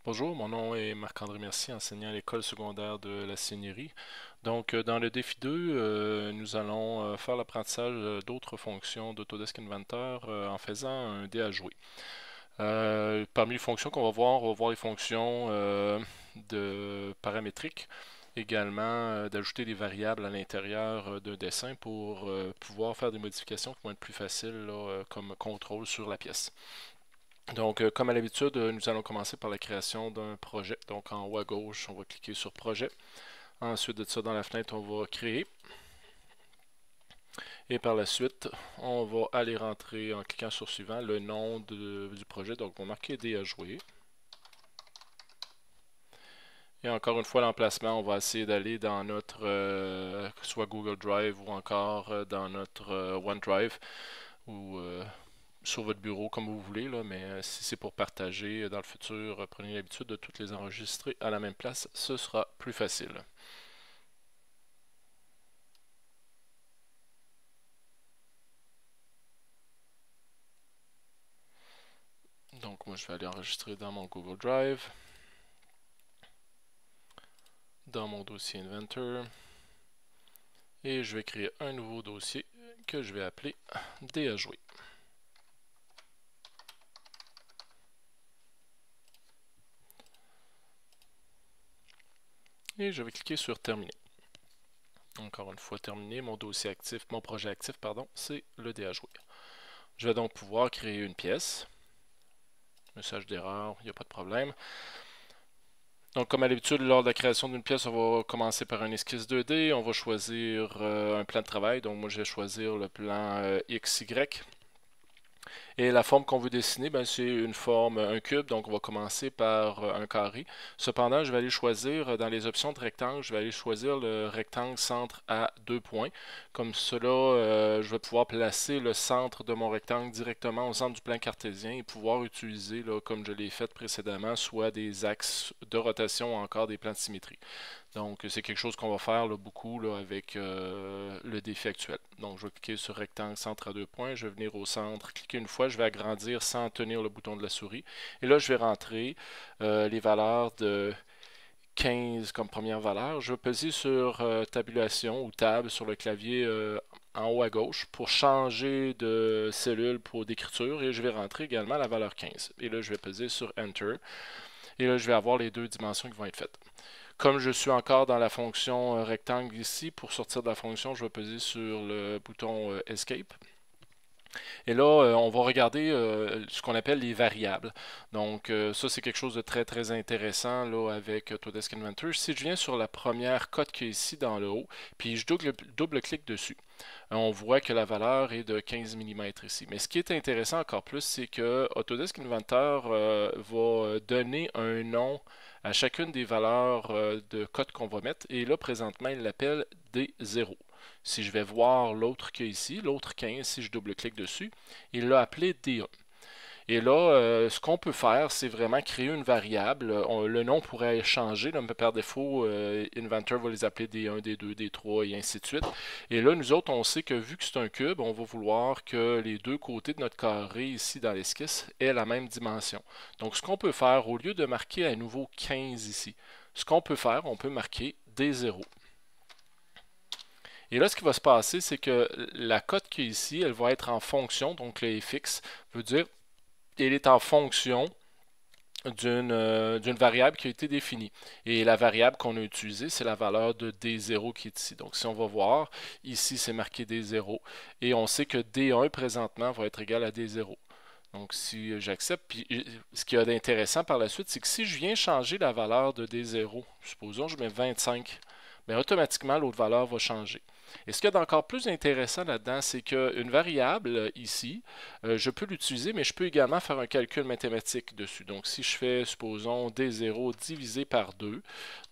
Bonjour, mon nom est Marc-André Mercier, enseignant à l'école secondaire de la Seigneurie. Donc, dans le défi 2, nous allons faire l'apprentissage d'autres fonctions d'Autodesk Inventor en faisant un dé à jouer. Parmi les fonctions qu'on va voir, on va voir les fonctions de paramétriques, également d'ajouter des variables à l'intérieur d'un dessin pour pouvoir faire des modifications qui vont être plus faciles là, comme contrôle sur la pièce. Donc, comme à l'habitude, nous allons commencer par la création d'un projet. Donc, en haut à gauche, on va cliquer sur Projet. Ensuite de ça, dans la fenêtre, on va créer. Et par la suite, on va aller rentrer en cliquant sur Suivant le nom du projet. Donc, on va marquer D à jouer. Et encore une fois, l'emplacement, on va essayer d'aller dans notre soit Google Drive ou encore dans notre OneDrive ou sur votre bureau comme vous voulez, là, mais si c'est pour partager dans le futur, prenez l'habitude de toutes les enregistrer à la même place, ce sera plus facile. Donc moi je vais aller enregistrer dans mon Google Drive, dans mon dossier Inventor, et je vais créer un nouveau dossier que je vais appeler Dé à jouer. Et je vais cliquer sur Terminer. Encore une fois terminé, mon dossier actif, mon projet actif, pardon, c'est le dé à jouer. Je vais donc pouvoir créer une pièce. Message d'erreur, il n'y a pas de problème. Donc, comme à l'habitude, lors de la création d'une pièce, on va commencer par un esquisse 2D. On va choisir un plan de travail. Donc, moi, je vais choisir le plan XY. Et la forme qu'on veut dessiner, ben, c'est une forme, un cube, donc on va commencer par un carré. Cependant, je vais aller choisir dans les options de rectangle, je vais aller choisir le rectangle centre à 2 points. Comme cela, je vais pouvoir placer le centre de mon rectangle directement au centre du plan cartésien et pouvoir utiliser, là, comme je l'ai fait précédemment, soit des axes de rotation ou encore des plans de symétrie. Donc, c'est quelque chose qu'on va faire là, beaucoup là, avec le défi actuel. Donc, je vais cliquer sur rectangle centre à 2 points. Je vais venir au centre, cliquer une fois. Je vais agrandir sans tenir le bouton de la souris. Et là, je vais rentrer les valeurs de 15 comme première valeur. Je vais peser sur tabulation ou tab sur le clavier en haut à gauche pour changer de cellule pour d'écriture. Et je vais rentrer également la valeur 15. Et là, je vais peser sur Enter. Et là, je vais avoir les deux dimensions qui vont être faites. Comme je suis encore dans la fonction rectangle ici, pour sortir de la fonction, je vais peser sur le bouton Escape. Et là, on va regarder ce qu'on appelle les variables. Donc, ça, c'est quelque chose de très, très intéressant là, avec Autodesk Inventor. Si je viens sur la première cote qui est ici dans le haut, puis je double-clique dessus, on voit que la valeur est de 15 mm ici. Mais ce qui est intéressant encore plus, c'est que Autodesk Inventor va donner un nom à chacune des valeurs de code qu'on va mettre. Et là, présentement, il l'appelle D0. Si je vais voir l'autre qu'il y a ici, l'autre 15, si je double-clique dessus, il l'a appelé D1. Et là, ce qu'on peut faire, c'est vraiment créer une variable. Le nom pourrait changer. Là, mais par défaut, Inventor va les appeler D1, D2, D3 et ainsi de suite. Et là, nous autres, on sait que vu que c'est un cube, on va vouloir que les deux côtés de notre carré ici dans l'esquisse aient la même dimension. Donc, ce qu'on peut faire, au lieu de marquer à nouveau 15 ici, ce qu'on peut faire, on peut marquer D0. Et là, ce qui va se passer, c'est que la cote qui est ici, elle va être en fonction, donc le fixe veut dire qu'elle est en fonction d'une variable qui a été définie. Et la variable qu'on a utilisée, c'est la valeur de D0 qui est ici. Donc si on va voir, ici c'est marqué D0 et on sait que D1 présentement va être égal à D0. Donc si j'accepte, puis ce qu'il y a d'intéressant par la suite, c'est que si je viens changer la valeur de D0, supposons je mets 25, bien automatiquement l'autre valeur va changer. Et ce qu'il y a d'encore plus intéressant là-dedans, c'est qu'une variable ici, je peux l'utiliser, mais je peux également faire un calcul mathématique dessus. Donc si je fais, supposons, D0 divisé par 2,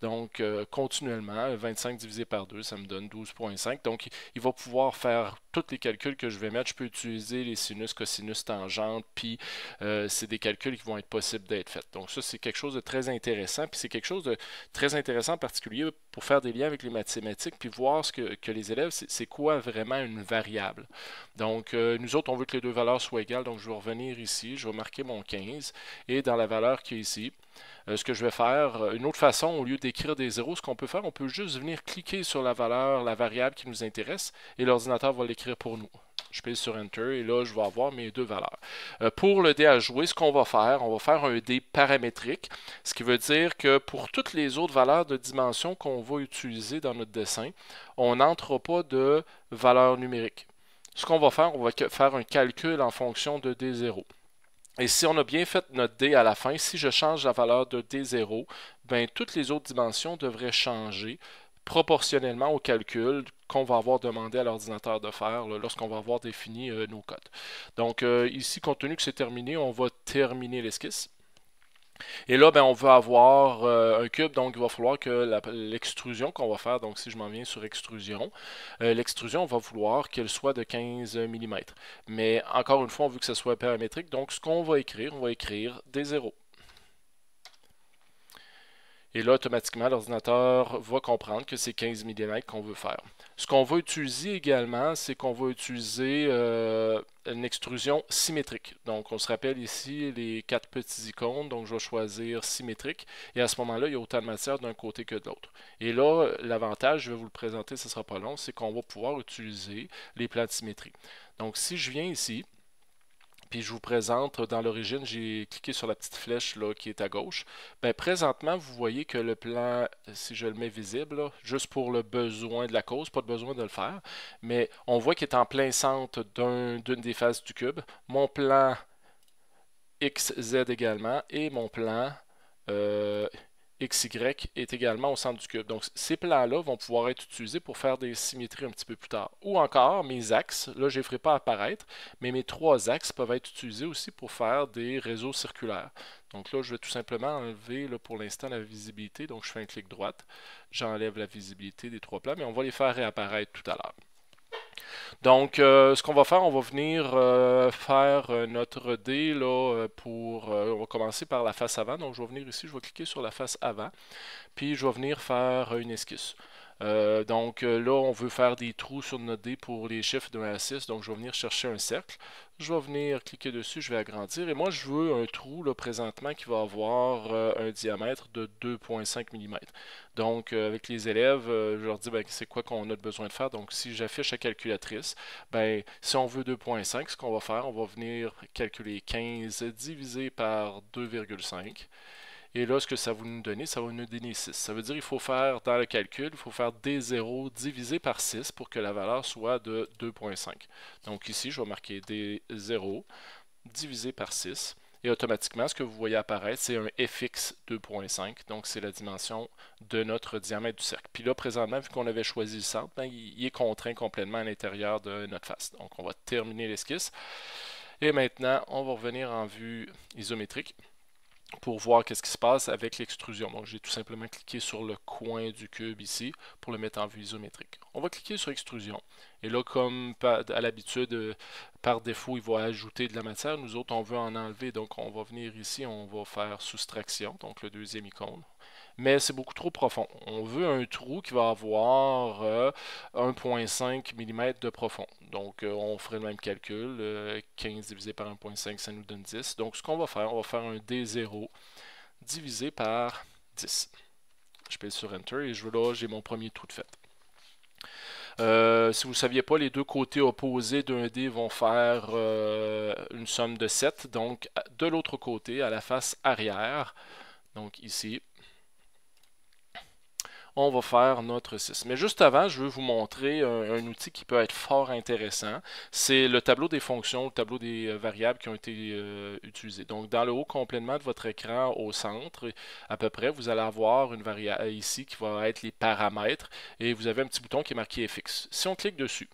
donc continuellement, 25 divisé par 2, ça me donne 12,5. Donc il va pouvoir faire tous les calculs que je vais mettre. Je peux utiliser les sinus, cosinus, tangentes, puis c'est des calculs qui vont être possibles d'être faits. Donc ça, c'est quelque chose de très intéressant, puis c'est quelque chose de très intéressant en particulier pour faire des liens avec les mathématiques, puis voir ce que les les élèves, c'est quoi vraiment une variable. Donc, nous autres, on veut que les deux valeurs soient égales, donc je vais revenir ici, je vais marquer mon 15, et dans la valeur qui est ici, ce que je vais faire, une autre façon, au lieu d'écrire des zéros, ce qu'on peut faire, on peut juste venir cliquer sur la valeur, la variable qui nous intéresse, et l'ordinateur va l'écrire pour nous. Je pèse sur Enter et là, je vais avoir mes deux valeurs. Pour le dé à jouer, ce qu'on va faire un dé paramétrique, ce qui veut dire que pour toutes les autres valeurs de dimension qu'on va utiliser dans notre dessin, on n'entre pas de valeur numérique. Ce qu'on va faire un calcul en fonction de D0. Et si on a bien fait notre dé à la fin, si je change la valeur de D0, ben, toutes les autres dimensions devraient changer proportionnellement au calcul qu'on va avoir demandé à l'ordinateur de faire lorsqu'on va avoir défini nos codes. Donc ici, compte tenu que c'est terminé, on va terminer l'esquisse. Et là, ben, on veut avoir un cube, donc il va falloir que l'extrusion qu'on va faire, donc si je m'en viens sur extrusion, l'extrusion, on va vouloir qu'elle soit de 15 mm. Mais encore une fois, on veut que ce soit paramétrique, donc ce qu'on va écrire, on va écrire des zéros. Et là, automatiquement, l'ordinateur va comprendre que c'est 15 mm qu'on veut faire. Ce qu'on va utiliser également, c'est qu'on va utiliser une extrusion symétrique. Donc, on se rappelle ici les 4 petits icônes. Donc, je vais choisir symétrique. Et à ce moment-là, il y a autant de matière d'un côté que de l'autre. Et là, l'avantage, je vais vous le présenter, ce ne sera pas long, c'est qu'on va pouvoir utiliser les plans de symétrie. Donc, si je viens ici, puis je vous présente, dans l'origine, j'ai cliqué sur la petite flèche là, qui est à gauche. Ben, présentement, vous voyez que le plan, si je le mets visible, là, juste pour le besoin de la cause, pas de besoin de le faire, mais on voit qu'il est en plein centre d'une des faces du cube. Mon plan XZ également et mon plan XY est également au centre du cube. Donc, ces plans-là vont pouvoir être utilisés pour faire des symétries un petit peu plus tard. Ou encore, mes axes, là, je ne les ferai pas apparaître, mais mes 3 axes peuvent être utilisés aussi pour faire des réseaux circulaires. Donc là, je vais tout simplement enlever, là, pour l'instant, la visibilité. Donc, je fais un clic droit, j'enlève la visibilité des 3 plans, mais on va les faire réapparaître tout à l'heure. Donc, ce qu'on va faire, on va venir faire notre dé là, on va commencer par la face avant. Donc, je vais venir ici, je vais cliquer sur la face avant, puis je vais venir faire une esquisse. Donc là, on veut faire des trous sur notre dé pour les chiffres de 1 à 6. Donc, je vais venir chercher un cercle. Je vais venir cliquer dessus, je vais agrandir. Et moi, je veux un trou là, présentement qui va avoir un diamètre de 2,5 mm. Donc, avec les élèves, je leur dis ben, c'est quoi qu'on a besoin de faire. Donc, si j'affiche la calculatrice, ben, si on veut 2,5, ce qu'on va faire, on va venir calculer 15 divisé par 2,5. Et là, ce que ça va nous donner, ça va nous donner 6. Ça veut dire qu'il faut faire, dans le calcul, il faut faire D0 divisé par 6 pour que la valeur soit de 2,5. Donc ici, je vais marquer D0 divisé par 6. Et automatiquement, ce que vous voyez apparaître, c'est un FX 2.5. Donc, c'est la dimension de notre diamètre du cercle. Puis là, présentement, vu qu'on avait choisi le centre, ben, il est contraint complètement à l'intérieur de notre face. Donc, on va terminer l'esquisse. Et maintenant, on va revenir en vue isométrique pour voir qu'est-ce qui se passe avec l'extrusion. Donc, j'ai tout simplement cliqué sur le coin du cube ici pour le mettre en vue isométrique. On va cliquer sur extrusion. Et là, comme à l'habitude, par défaut, il va ajouter de la matière. Nous autres, on veut en enlever. Donc, on va venir ici, on va faire soustraction, donc le deuxième icône. Mais c'est beaucoup trop profond. On veut un trou qui va avoir 1,5 mm de profond. Donc, on ferait le même calcul. 15 divisé par 1,5, ça nous donne 10. Donc, ce qu'on va faire, on va faire un D0 divisé par 10. Je pèse sur Enter et là, j'ai mon premier trou de fait. Si vous ne saviez pas, les deux côtés opposés d'un dé vont faire une somme de 7. Donc, de l'autre côté, à la face arrière, donc ici, on va faire notre 6. Mais juste avant, je veux vous montrer un outil qui peut être fort intéressant. C'est le tableau des fonctions, le tableau des variables qui ont été utilisées. Donc, dans le haut complètement de votre écran, au centre, à peu près, vous allez avoir une variable ici qui va être les paramètres. Et vous avez un petit bouton qui est marqué FX. Si on clique dessus,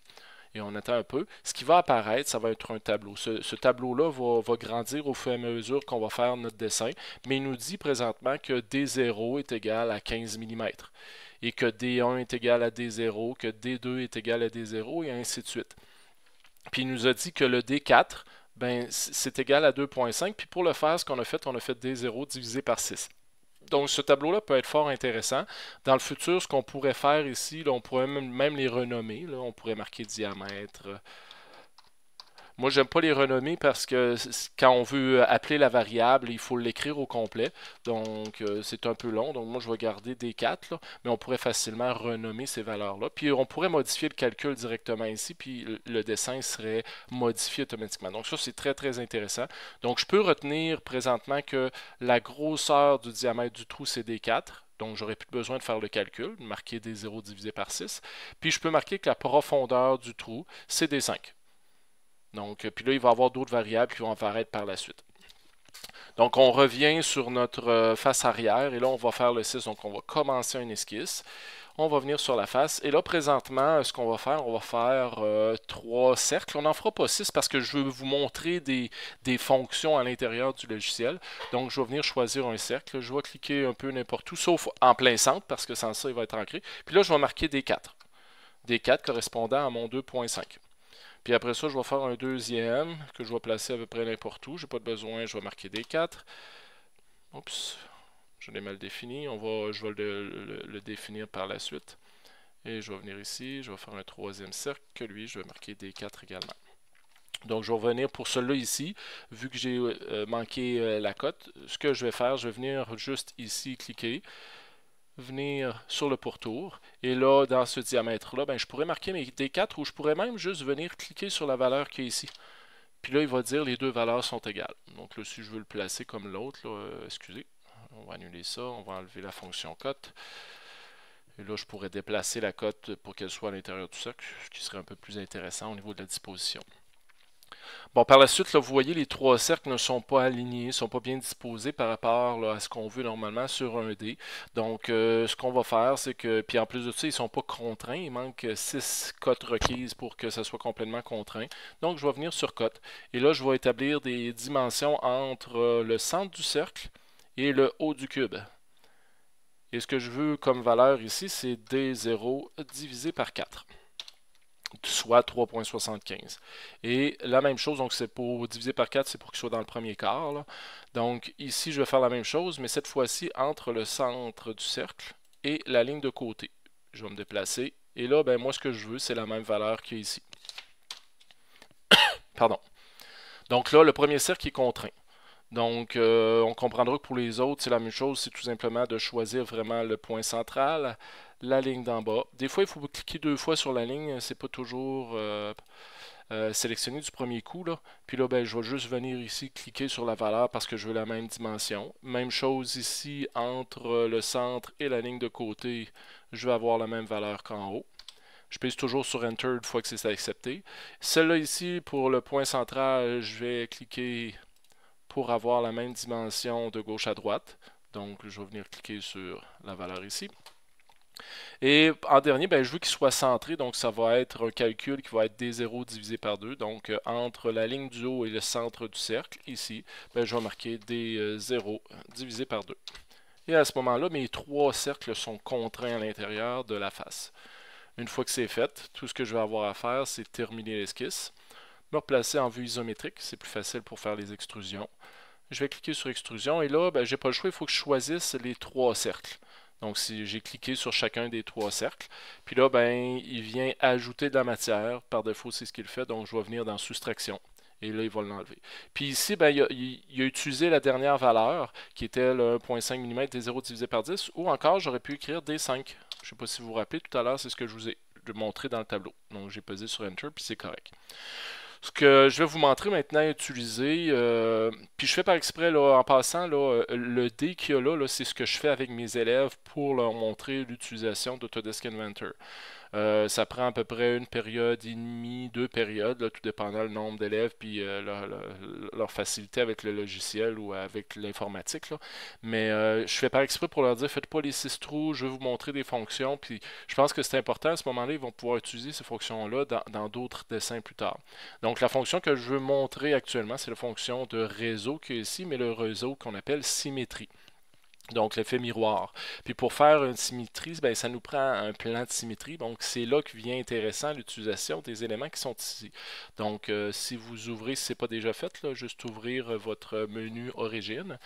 et on attend un peu, ce qui va apparaître, ça va être un tableau. Ce tableau-là va grandir au fur et à mesure qu'on va faire notre dessin, mais il nous dit présentement que D0 est égal à 15 mm, et que D1 est égal à D0, que D2 est égal à D0, et ainsi de suite. Puis il nous a dit que le D4, ben, c'est égal à 2,5, puis pour le faire, ce qu'on a fait, on a fait D0 divisé par 6. Donc, ce tableau-là peut être fort intéressant. Dans le futur, ce qu'on pourrait faire ici, là, on pourrait même les renommer. Là, on pourrait marquer diamètre. Moi, j'aime pas les renommer parce que quand on veut appeler la variable, il faut l'écrire au complet. Donc, c'est un peu long. Donc, moi, je vais garder D4, là, mais on pourrait facilement renommer ces valeurs-là. Puis, on pourrait modifier le calcul directement ici, puis le dessin serait modifié automatiquement. Donc, ça, c'est très, très intéressant. Donc, je peux retenir présentement que la grosseur du diamètre du trou, c'est D4. Donc, j'aurais plus besoin de faire le calcul, de marquer D0 divisé par 6. Puis, je peux marquer que la profondeur du trou, c'est D5. Donc, puis là, il va y avoir d'autres variables qui vont apparaître par la suite. Donc, on revient sur notre face arrière et là, on va faire le 6. Donc, on va commencer un esquisse. On va venir sur la face. Et là, présentement, ce qu'on va faire, on va faire 3 cercles. On n'en fera pas 6 parce que je veux vous montrer des fonctions à l'intérieur du logiciel. Donc, je vais venir choisir un cercle. Je vais cliquer un peu n'importe où, sauf en plein centre parce que sans ça, il va être ancré. Puis là, je vais marquer D4. D4 correspondant à mon 2.5. Puis après ça, je vais faire un deuxième que je vais placer à peu près n'importe où. Je n'ai pas de besoin, je vais marquer D4. Oups, je l'ai mal défini. Je vais le définir par la suite. Et je vais venir ici, je vais faire un troisième cercle que lui, je vais marquer D4 également. Donc, je vais revenir pour celui-là ici. Vu que j'ai manqué la cote, ce que je vais faire, je vais venir juste ici cliquer. Venir sur le pourtour. Et là, dans ce diamètre-là, ben, je pourrais marquer mes D4 ou je pourrais même juste venir cliquer sur la valeur qui est ici. Puis là, il va dire les deux valeurs sont égales. Donc là, si je veux le placer comme l'autre, excusez, on va annuler ça, on va enlever la fonction cote. Et là, je pourrais déplacer la cote pour qu'elle soit à l'intérieur du cercle, ce qui serait un peu plus intéressant au niveau de la disposition. Bon, par la suite, là, vous voyez, les trois cercles ne sont pas alignés, ne sont pas bien disposés par rapport là, à ce qu'on veut normalement sur un dé. Donc, ce qu'on va faire, c'est que, puis en plus de ça, ils ne sont pas contraints. Il manque 6 cotes requises pour que ça soit complètement contraint. Donc, je vais venir sur cote. Et là, je vais établir des dimensions entre le centre du cercle et le haut du cube. Et ce que je veux comme valeur ici, c'est D0 divisé par 4. Soit 3.75. Et la même chose, donc c'est pour diviser par 4, c'est pour qu'il soit dans le premier quart. Là. Donc ici, je vais faire la même chose, mais cette fois-ci entre le centre du cercle et la ligne de côté. Je vais me déplacer. Et là, ben, moi, ce que je veux, c'est la même valeur qu'il y a ici. Pardon. Donc là, le premier cercle est contraint. Donc, on comprendra que pour les autres, c'est la même chose. C'est tout simplement de choisir vraiment le point central, la ligne d'en bas. Des fois, il faut cliquer 2 fois sur la ligne. C'est pas toujours sélectionné du premier coup. Là. Puis là, ben, je vais juste venir ici cliquer sur la valeur parce que je veux la même dimension. Même chose ici, entre le centre et la ligne de côté, je vais avoir la même valeur qu'en haut. Je pèse toujours sur Enter une fois que c'est accepté. Celle-là ici, pour le point central, je vais cliquer pour avoir la même dimension de gauche à droite. Donc, je vais venir cliquer sur la valeur ici. Et en dernier, ben, je veux qu'il soit centré, donc ça va être un calcul qui va être D0 divisé par 2. Donc, entre la ligne du haut et le centre du cercle, ici, ben, je vais marquer D0 divisé par 2. Et à ce moment-là, mes 3 cercles sont contraints à l'intérieur de la face. Une fois que c'est fait, tout ce que je vais avoir à faire, c'est terminer l'esquisse. Me replacer en vue isométrique, c'est plus facile pour faire les extrusions. Je vais cliquer sur extrusion et là, ben, j'ai pas le choix, il faut que je choisisse les 3 cercles. Donc, si j'ai cliqué sur chacun des 3 cercles, puis là, ben, il vient ajouter de la matière. Par défaut, c'est ce qu'il fait, donc je vais venir dans soustraction. Et là, il va l'enlever. Puis ici, ben, il a utilisé la dernière valeur, qui était le 1.5 mm D0 divisé par 10, ou encore, j'aurais pu écrire D5. Je ne sais pas si vous vous rappelez, tout à l'heure, c'est ce que je vous ai montré dans le tableau. Donc, j'ai pesé sur Enter, puis c'est correct. Ce que je vais vous montrer maintenant à utiliser, puis je fais par exprès là, en passant, là, le dé qu'il y a là, c'est ce que je fais avec mes élèves pour leur montrer l'utilisation d'Autodesk Inventor. Ça prend à peu près une période et demie, 2 périodes, là, tout dépendant le nombre d'élèves puis leur facilité avec le logiciel ou avec l'informatique. Mais je fais par exprès pour leur dire, faites pas les 6 trous, je vais vous montrer des fonctions. Puis je pense que c'est important à ce moment-là, ils vont pouvoir utiliser ces fonctions-là dans d'autres dessins plus tard. Donc la fonction que je veux montrer actuellement, c'est la fonction de réseau qui est ici, mais le réseau qu'on appelle symétrie. Donc, l'effet miroir. Puis pour faire une symétrie, ben, ça nous prend un plan de symétrie. Donc, c'est là que vient intéressant l'utilisation des éléments qui sont ici. Donc, si vous ouvrez, si ce n'est pas déjà fait, là, juste ouvrir votre menu Origine.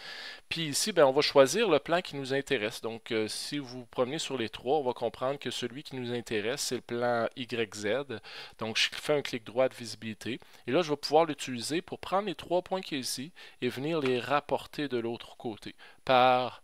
Puis ici, ben, on va choisir le plan qui nous intéresse. Donc, si vous promenez sur les trois, on va comprendre que celui qui nous intéresse, c'est le plan YZ. Donc, je fais un clic droit de visibilité. Et là, je vais pouvoir l'utiliser pour prendre les 3 points qui sont ici et venir les rapporter de l'autre côté par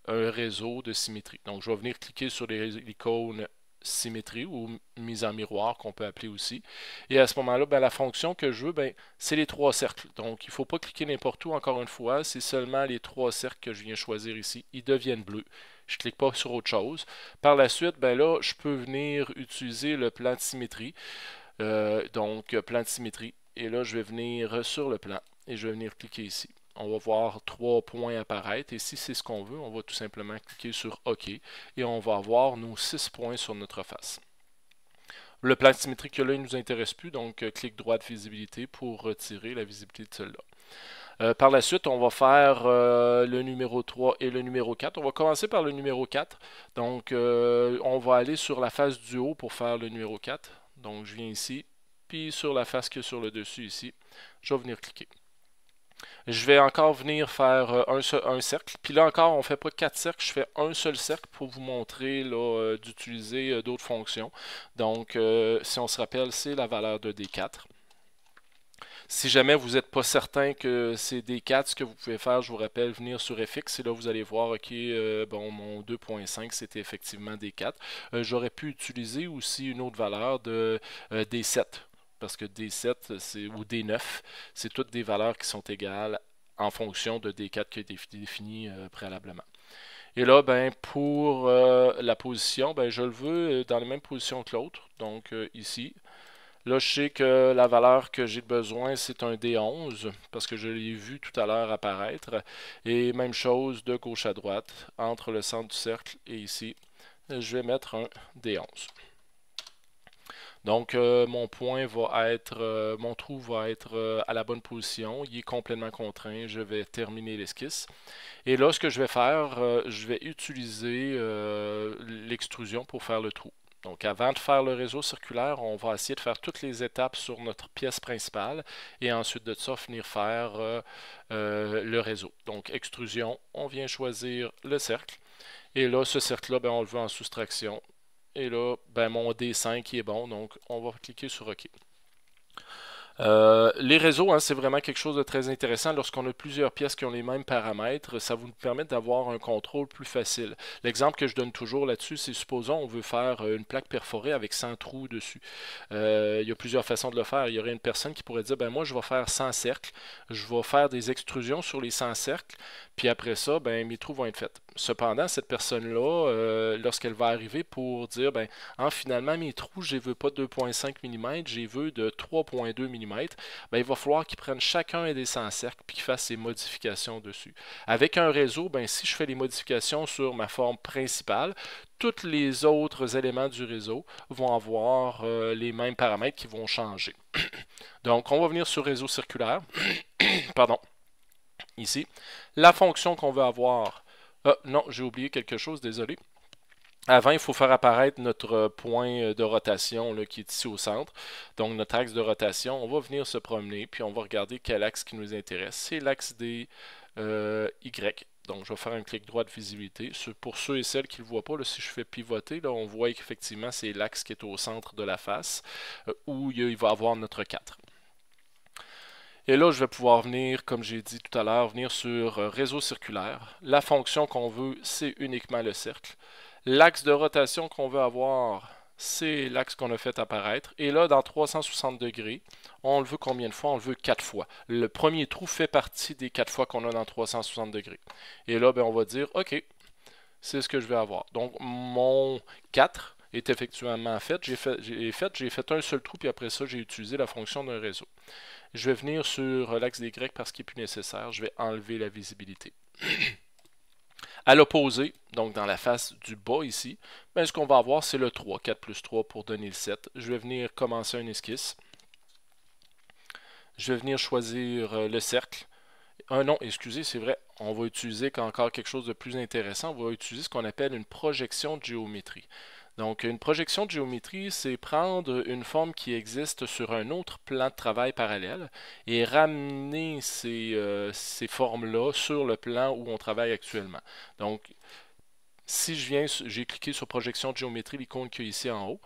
un réseau de symétrie. Donc, je vais venir cliquer sur l'icône symétrie ou mise en miroir qu'on peut appeler aussi. Et à ce moment-là, ben, la fonction que je veux, ben, c'est les 3 cercles. Donc, il ne faut pas cliquer n'importe où, encore une fois. C'est seulement les 3 cercles que je viens choisir ici. Ils deviennent bleus. Je ne clique pas sur autre chose. Par la suite, ben là, je peux venir utiliser le plan de symétrie. Donc, plan de symétrie. Et là, je vais venir sur le plan et je vais venir cliquer ici. On va voir 3 points apparaître et si c'est ce qu'on veut, on va tout simplement cliquer sur OK et on va avoir nos 6 points sur notre face. Le plan symétrique là, il ne nous intéresse plus, donc clic droit de visibilité pour retirer la visibilité de celui-là. Par la suite, on va faire le numéro 3 et le numéro 4. On va commencer par le numéro 4. Donc, on va aller sur la face du haut pour faire le numéro 4. Donc, je viens ici, puis sur la face qui est sur le dessus ici, je vais venir cliquer. Je vais encore venir faire un cercle. Puis là encore, on ne fait pas 4 cercles, je fais un seul cercle pour vous montrer d'utiliser d'autres fonctions. Donc, si on se rappelle, c'est la valeur de D4. Si jamais vous n'êtes pas certain que c'est D4, ce que vous pouvez faire, je vous rappelle, venir sur FX et là vous allez voir, ok, bon, mon 2.5 c'était effectivement D4. J'aurais pu utiliser aussi une autre valeur de D7. Parce que D7 ou D9, c'est toutes des valeurs qui sont égales en fonction de D4 qui a été défini préalablement. Et là, ben, pour la position, ben, je le veux dans la même position que l'autre. Donc ici, là, je sais que la valeur que j'ai besoin, c'est un D11, parce que je l'ai vu tout à l'heure apparaître. Et même chose de gauche à droite, entre le centre du cercle et ici, je vais mettre un D11. Donc, mon point va être, mon trou va être à la bonne position. Il est complètement contraint. Je vais terminer l'esquisse. Et là, ce que je vais faire, je vais utiliser l'extrusion pour faire le trou. Donc, avant de faire le réseau circulaire, on va essayer de faire toutes les étapes sur notre pièce principale et ensuite de ça, finir faire le réseau. Donc, extrusion, on vient choisir le cercle. Et là, ce cercle-là, ben, on le veut en soustraction. Et là, ben, mon D5 est bon, donc on va cliquer sur OK. Les réseaux, hein, c'est vraiment quelque chose de très intéressant. Lorsqu'on a plusieurs pièces qui ont les mêmes paramètres, ça vous permet d'avoir un contrôle plus facile. L'exemple que je donne toujours là-dessus, c'est supposons on veut faire une plaque perforée avec 100 trous dessus. Il y a plusieurs façons de le faire. Il y aurait une personne qui pourrait dire, ben moi je vais faire 100 cercles, je vais faire des extrusions sur les 100 cercles, puis après ça, ben mes trous vont être faits. Cependant, cette personne-là, lorsqu'elle va arriver pour dire, ben finalement mes trous, je ne veux pas de 2.5 mm, je les veux de 3.2 mm, ben, il va falloir qu'ils prennent chacun des 100 cercles et qu'ils fassent ces modifications dessus. Avec un réseau, ben, si je fais les modifications sur ma forme principale, tous les autres éléments du réseau vont avoir les mêmes paramètres qui vont changer. Donc, on va venir sur réseau circulaire. Pardon. Ici. La fonction qu'on veut avoir. Non, j'ai oublié quelque chose, désolé. Avant, il faut faire apparaître notre point de rotation là, qui est ici au centre. Donc, notre axe de rotation, on va venir se promener, puis on va regarder quel axe qui nous intéresse. C'est l'axe des Y. Donc, je vais faire un clic droit de visibilité. Pour ceux et celles qui ne le voient pas, là, si je fais pivoter, là, on voit qu'effectivement, c'est l'axe qui est au centre de la face, où il va avoir notre 4. Et là, je vais pouvoir venir, comme j'ai dit tout à l'heure, venir sur réseau circulaire. La fonction qu'on veut, c'est uniquement le cercle. L'axe de rotation qu'on veut avoir, c'est l'axe qu'on a fait apparaître. Et là, dans 360 degrés, on le veut combien de fois? On le veut 4 fois. Le premier trou fait partie des 4 fois qu'on a dans 360 degrés. Et là, ben, on va dire, OK, c'est ce que je vais avoir. Donc, mon 4 est effectivement fait. J'ai fait un seul trou, puis après ça, j'ai utilisé la fonction d'un réseau. Je vais venir sur l'axe des Y parce qu'il n'est plus nécessaire. Je vais enlever la visibilité. À l'opposé, donc dans la face du bas ici, ben ce qu'on va avoir, c'est le 3, 4 plus 3 pour donner le 7. Je vais venir commencer un esquisse. Je vais venir choisir le cercle. Non, excusez, c'est vrai, on va utiliser encore quelque chose de plus intéressant, on va utiliser ce qu'on appelle une projection de géométrie. Donc, une projection de géométrie, c'est prendre une forme qui existe sur un autre plan de travail parallèle et ramener ces formes-là sur le plan où on travaille actuellement. Donc, si j'ai cliqué sur projection de géométrie, l'icône qu'il y a ici en haut,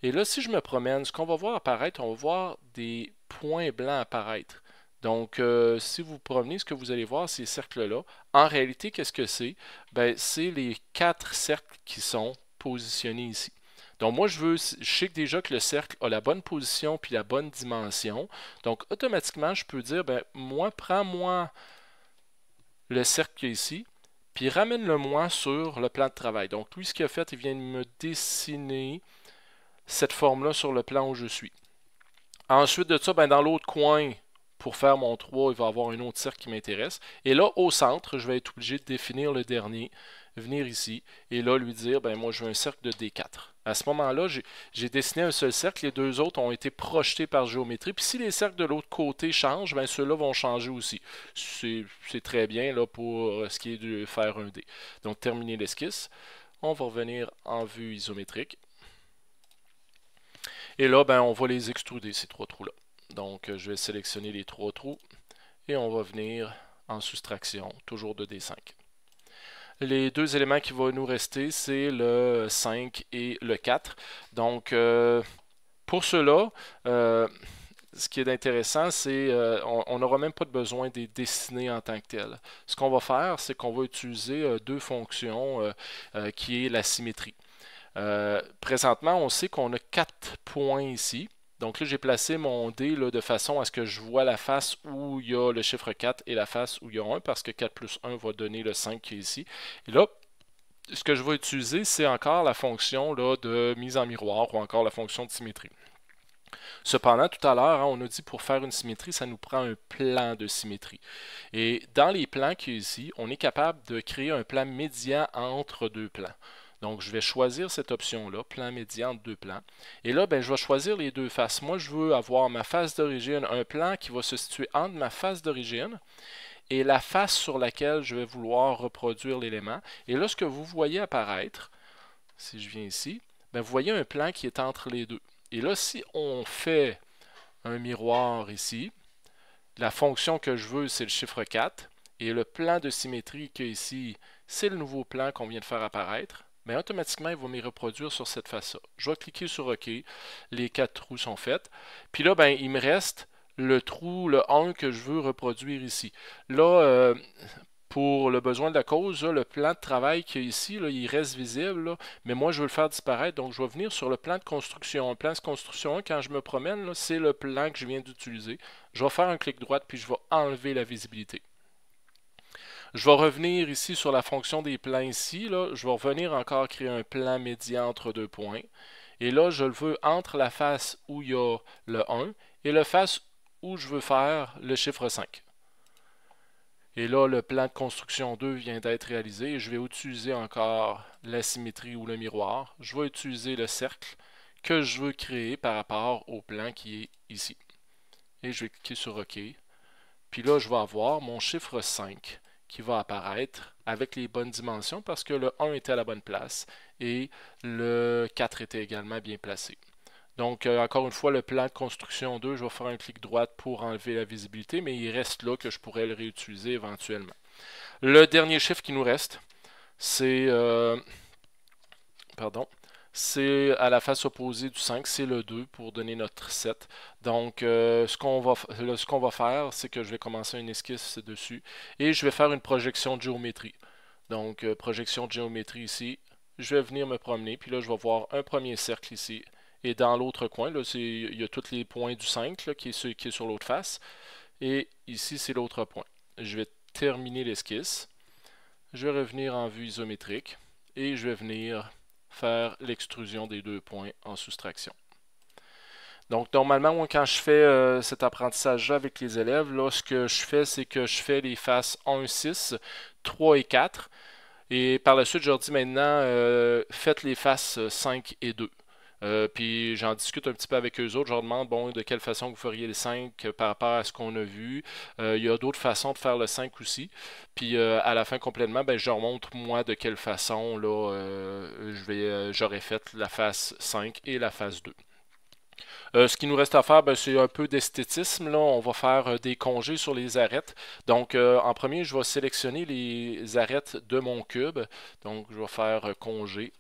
et là, si je me promène, ce qu'on va voir apparaître, on va voir des points blancs apparaître. Donc, si vous vous promenez, ce que vous allez voir, ces cercles-là, en réalité, qu'est-ce que c'est? Ben, c'est les 4 cercles qui sont positionnés ici. Donc, moi, je sais déjà que le cercle a la bonne position puis la bonne dimension. Donc, automatiquement, je peux dire, ben, moi, prends-moi le cercle qui est ici, puis ramène-le-moi sur le plan de travail. Donc, lui, ce qu'il a fait, il vient de me dessiner cette forme-là sur le plan où je suis. Ensuite de ça, ben, dans l'autre coin, pour faire mon 3, il va y avoir un autre cercle qui m'intéresse. Et là, au centre, je vais être obligé de définir le dernier, venir ici, et là, lui dire, ben moi, je veux un cercle de D4. À ce moment-là, j'ai dessiné un seul cercle, les deux autres ont été projetés par géométrie. Puis si les cercles de l'autre côté changent, ben ceux-là vont changer aussi. C'est très bien là pour ce qui est de faire un dé. Donc, terminer l'esquisse. On va revenir en vue isométrique. Et là, ben, on va les extruder, ces 3 trous-là. Donc, je vais sélectionner les 3 trous et on va venir en soustraction, toujours de D5. Les 2 éléments qui vont nous rester, c'est le 5 et le 4. Donc, pour cela, ce qui est intéressant, c'est on n'aura même pas besoin de les dessiner en tant que tel. Ce qu'on va faire, c'est qu'on va utiliser 2 fonctions qui est la symétrie. Présentement, on sait qu'on a 4 points ici. Donc là, j'ai placé mon dé là, de façon à ce que je vois la face où il y a le chiffre 4 et la face où il y a 1, parce que 4 plus 1 va donner le 5 qui est ici. Et là, ce que je vais utiliser, c'est encore la fonction là, de mise en miroir ou encore la fonction de symétrie. Cependant, tout à l'heure, hein, on a dit pour faire une symétrie, ça nous prend un plan de symétrie. Et dans les plans qui est ici, on est capable de créer un plan médian entre 2 plans. Donc, je vais choisir cette option-là, plan médian entre 2 plans. Et là, ben, je vais choisir les 2 faces. Moi, je veux avoir ma face d'origine, un plan qui va se situer entre ma face d'origine et la face sur laquelle je vais vouloir reproduire l'élément. Et là, ce que vous voyez apparaître, si je viens ici, ben, vous voyez un plan qui est entre les deux. Et là, si on fait un miroir ici, la fonction que je veux, c'est le chiffre 4. Et le plan de symétrie qui est ici, c'est le nouveau plan qu'on vient de faire apparaître. Mais automatiquement, il va me reproduire sur cette face-là. Je vais cliquer sur OK. Les 4 trous sont faits. Puis là, ben, il me reste le trou, le 1 que je veux reproduire ici. Là, pour le besoin de la cause, là, le plan de travail qui est ici, là, il reste visible, là, mais moi je veux le faire disparaître, donc je vais venir sur le plan de construction. Le plan de construction, quand je me promène, c'est le plan que je viens d'utiliser. Je vais faire un clic droit, puis je vais enlever la visibilité. Je vais revenir ici sur la fonction des plans ici. Là. Je vais revenir encore créer un plan médian entre 2 points. Et là, je le veux entre la face où il y a le 1 et la face où je veux faire le chiffre 5. Et là, le plan de construction 2 vient d'être réalisé. Je vais utiliser encore la symétrie ou le miroir. Je vais utiliser le cercle que je veux créer par rapport au plan qui est ici. Et je vais cliquer sur OK. Puis là, je vais avoir mon chiffre 5 qui va apparaître avec les bonnes dimensions parce que le 1 était à la bonne place et le 4 était également bien placé. Donc, encore une fois, le plan de construction 2, je vais faire un clic droit pour enlever la visibilité, mais il reste là que je pourrais le réutiliser éventuellement. Le dernier chiffre qui nous reste, c'est c'est à la face opposée du 5, c'est le 2 pour donner notre 7. Donc, ce qu'on va faire, c'est que je vais commencer une esquisse dessus et je vais faire une projection de géométrie. Donc, projection de géométrie ici. Je vais venir me promener, puis là, je vais voir un premier cercle ici. Et dans l'autre coin, là, il y a tous les points du 5 là, qui est sur l'autre face. Et ici, c'est l'autre point. Je vais terminer l'esquisse. Je vais revenir en vue isométrique et je vais venir faire l'extrusion des 2 points en soustraction. Donc, normalement, moi, quand je fais cet apprentissage-là avec les élèves, là, ce que je fais, c'est que je fais les faces 1, 6, 3 et 4. Et par la suite, je leur dis maintenant, faites les faces 5 et 2. Puis j'en discute un petit peu avec eux autres. Je leur demande bon, de quelle façon vous feriez le 5 par rapport à ce qu'on a vu. Il y a d'autres façons de faire le 5 aussi. Puis à la fin complètement, ben, je leur montre moi de quelle façon là, j'aurais fait la phase 5 et la phase 2. Ce qui nous reste à faire, ben, c'est un peu d'esthétisme. Là, on va faire des congés sur les arêtes. Donc, en premier, je vais sélectionner les arêtes de mon cube. Donc, je vais faire congé.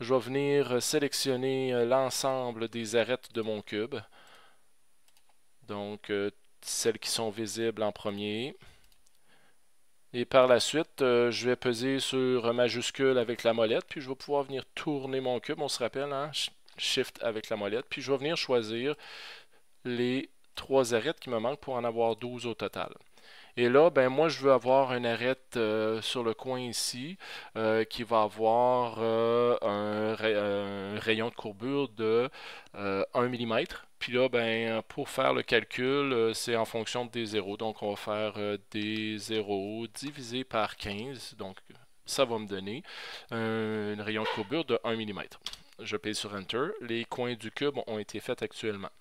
Je vais venir sélectionner l'ensemble des arêtes de mon cube. Donc, celles qui sont visibles en premier. Et par la suite, je vais peser sur majuscule avec la molette, puis je vais pouvoir venir tourner mon cube. On se rappelle, hein? Shift avec la molette. Puis je vais venir choisir les 3 arêtes qui me manquent pour en avoir 12 au total. Et là, ben moi, je veux avoir une arête sur le coin ici qui va avoir un rayon de courbure de 1 mm. Puis là, ben, pour faire le calcul, c'est en fonction des zéros. Donc, on va faire des zéros divisé par 15. Donc, ça va me donner un rayon de courbure de 1 mm. Je pèse sur Enter. Les coins du cube ont été faits actuellement.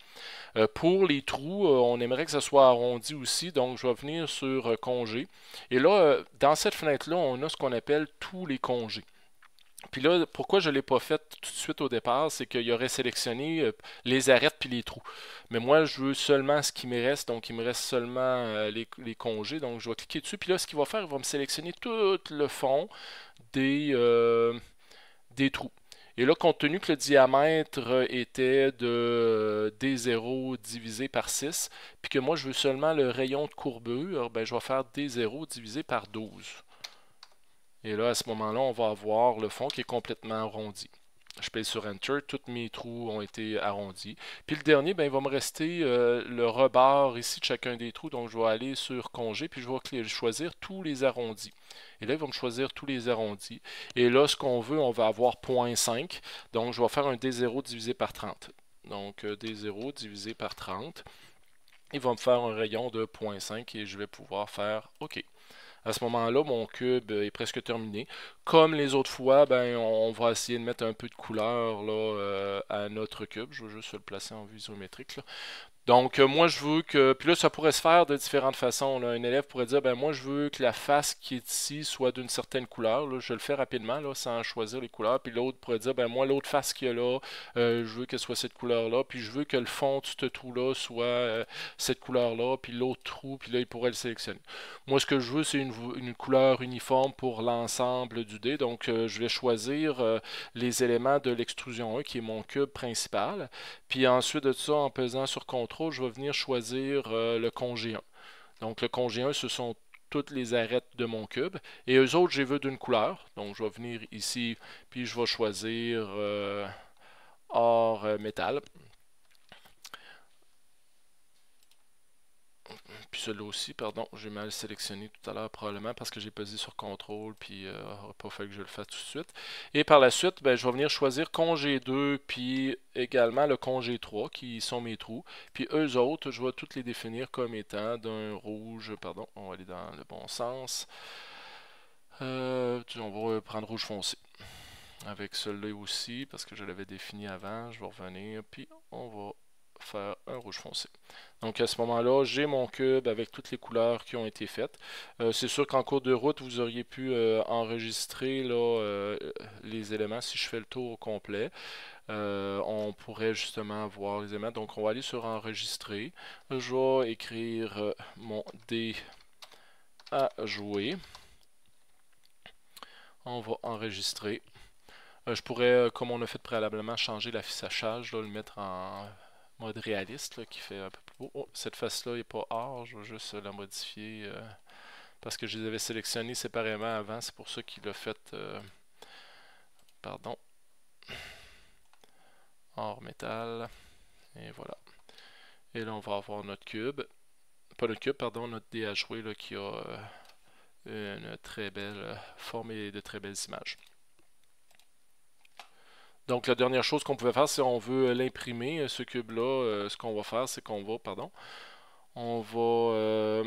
Pour les trous, on aimerait que ça soit arrondi aussi, donc je vais venir sur congé. Et là, dans cette fenêtre-là, on a ce qu'on appelle tous les congés. Puis là, pourquoi je ne l'ai pas fait tout de suite au départ, c'est qu'il aurait sélectionné les arêtes puis les trous. Mais moi, je veux seulement ce qui me reste, donc il me reste seulement les congés. Donc je vais cliquer dessus, puis là, ce qu'il va faire, il va me sélectionner tout le fond des trous. Et là, compte tenu que le diamètre était de D0 divisé par 6, puis que moi je veux seulement le rayon de courbure, ben, je vais faire D0 divisé par 12. Et là, à ce moment-là, on va avoir le fond qui est complètement arrondi. Je pèse sur Enter, tous mes trous ont été arrondis. Puis le dernier, ben, il va me rester le rebord ici de chacun des trous. Donc je vais aller sur congé, puis je vais choisir tous les arrondis. Et là, il va me choisir tous les arrondis. Et là, ce qu'on veut, on va avoir 0.5. Donc je vais faire un D0 divisé par 30. Donc D0 divisé par 30. Il va me faire un rayon de 0.5 et je vais pouvoir faire OK. À ce moment-là, mon cube est presque terminé. Comme les autres fois, ben, on va essayer de mettre un peu de couleur là, à notre cube. Je vais juste le placer en vue isométrique, là. Donc, moi, je veux que... Puis là, ça pourrait se faire de différentes façons, là. Un élève pourrait dire, ben moi, je veux que la face qui est ici soit d'une certaine couleur. Là. Je le fais rapidement, là, sans choisir les couleurs. Puis l'autre pourrait dire, ben moi, l'autre face qu'il y a là, je veux qu'elle soit cette couleur-là. Puis je veux que le fond de ce trou-là soit cette couleur-là. Puis l'autre trou, puis là, il pourrait le sélectionner. Moi, ce que je veux, c'est une couleur uniforme pour l'ensemble du dé. Donc, je vais choisir les éléments de l'extrusion 1, qui est mon cube principal. Puis ensuite de ça, en pesant sur CTRL, je vais venir choisir le congé 1. Donc le congé 1, ce sont toutes les arêtes de mon cube. Et eux autres, j'ai vu d'une couleur. Donc je vais venir ici, puis je vais choisir or métal. Puis celui-là aussi, pardon, j'ai mal sélectionné tout à l'heure probablement parce que j'ai pesé sur CTRL puis n'aurait pas fallu que je le fasse tout de suite. Et par la suite, ben, je vais venir choisir congé 2 puis également le congé 3 qui sont mes trous. Puis eux autres, je vais toutes les définir comme étant d'un rouge, pardon, on va aller dans le bon sens. On va prendre rouge foncé. Avec celui-là aussi, parce que je l'avais défini avant, je vais revenir, puis on va faire un rouge foncé. Donc à ce moment-là, j'ai mon cube avec toutes les couleurs qui ont été faites. C'est sûr qu'en cours de route, vous auriez pu enregistrer là, les éléments si je fais le tour au complet. On pourrait justement voir les éléments. Donc on va aller sur enregistrer. Je vais écrire mon dé à jouer. On va enregistrer. Je pourrais, comme on a fait préalablement, changer l'affichage, le mettre en mode réaliste, là, qui fait un peu plus beau. Oh, cette face-là n'est pas or, je vais juste la modifier parce que je les avais sélectionnés séparément avant, c'est pour ça qu'il a fait, pardon, or métal, et voilà. Et là, on va avoir notre cube, pas notre cube, pardon, notre dé à jouer là, qui a une très belle forme et de très belles images. Donc la dernière chose qu'on pouvait faire, si on veut l'imprimer, ce cube-là, ce qu'on va faire, c'est qu'on va, pardon, on va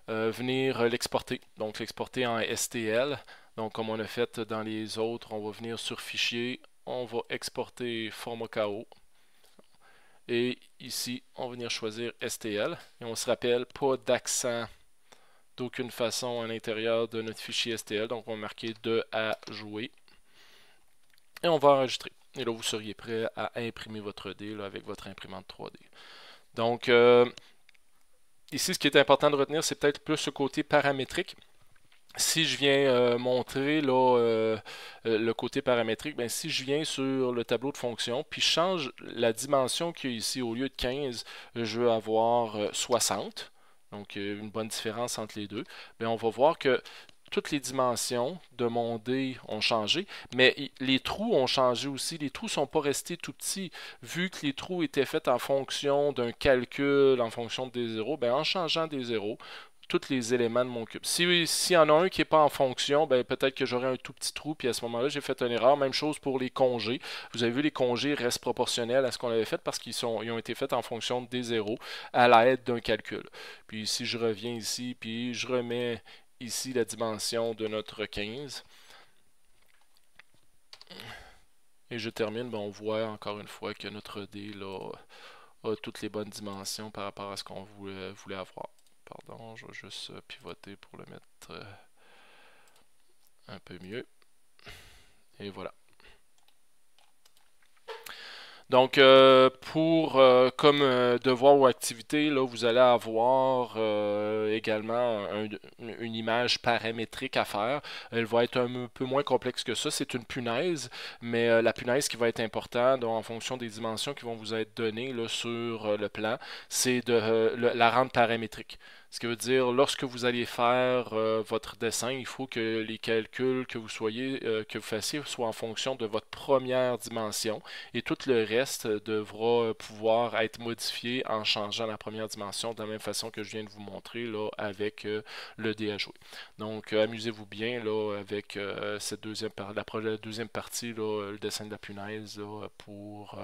venir l'exporter. Donc l'exporter en STL. Donc comme on a fait dans les autres, on va venir sur Fichier, on va exporter format KO. Et ici, on va venir choisir STL. Et on se rappelle, pas d'accent d'aucune façon à l'intérieur de notre fichier STL. Donc, on va marquer de à jouer. Et on va enregistrer. Et là, vous seriez prêt à imprimer votre dé là, avec votre imprimante 3D. Donc, ici, ce qui est important de retenir, c'est peut-être plus ce côté paramétrique. Si je viens montrer là, le côté paramétrique, ben, si je viens sur le tableau de fonction, puis je change la dimension qu'il y a ici, au lieu de 15, je veux avoir 60. Donc, une bonne différence entre les deux. Bien, on va voir que toutes les dimensions de mon dé ont changé, mais les trous ont changé aussi. Les trous ne sont pas restés tout petits. Vu que les trous étaient faits en fonction d'un calcul, en fonction des zéros, bien, en changeant des zéros, tous les éléments de mon cube. S'il y en a un qui n'est pas en fonction, ben peut-être que j'aurai un tout petit trou, puis à ce moment-là, j'ai fait une erreur. Même chose pour les congés. Vous avez vu, les congés restent proportionnels à ce qu'on avait fait parce qu'ils ont été faits en fonction des zéros à l'aide d'un calcul. Puis si je reviens ici, puis je remets ici la dimension de notre 15. Et je termine, ben on voit encore une fois que notre dé là, a toutes les bonnes dimensions par rapport à ce qu'on voulait avoir. Pardon, je vais juste pivoter pour le mettre un peu mieux. Et voilà. Donc, comme devoir ou activité, là, vous allez avoir également une image paramétrique à faire. Elle va être un peu moins complexe que ça. C'est une punaise, mais la punaise qui va être importante en fonction des dimensions qui vont vous être données là, sur le plan, c'est de la rendre paramétrique. Ce qui veut dire, lorsque vous allez faire votre dessin, il faut que les calculs que vous fassiez soient en fonction de votre première dimension et tout le reste devra pouvoir être modifié en changeant la première dimension de la même façon que je viens de vous montrer là, avec le dé à jouer. Donc, amusez-vous bien là, avec cette deuxième partie, là, le dessin de la punaise là, pour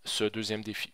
ce deuxième défi.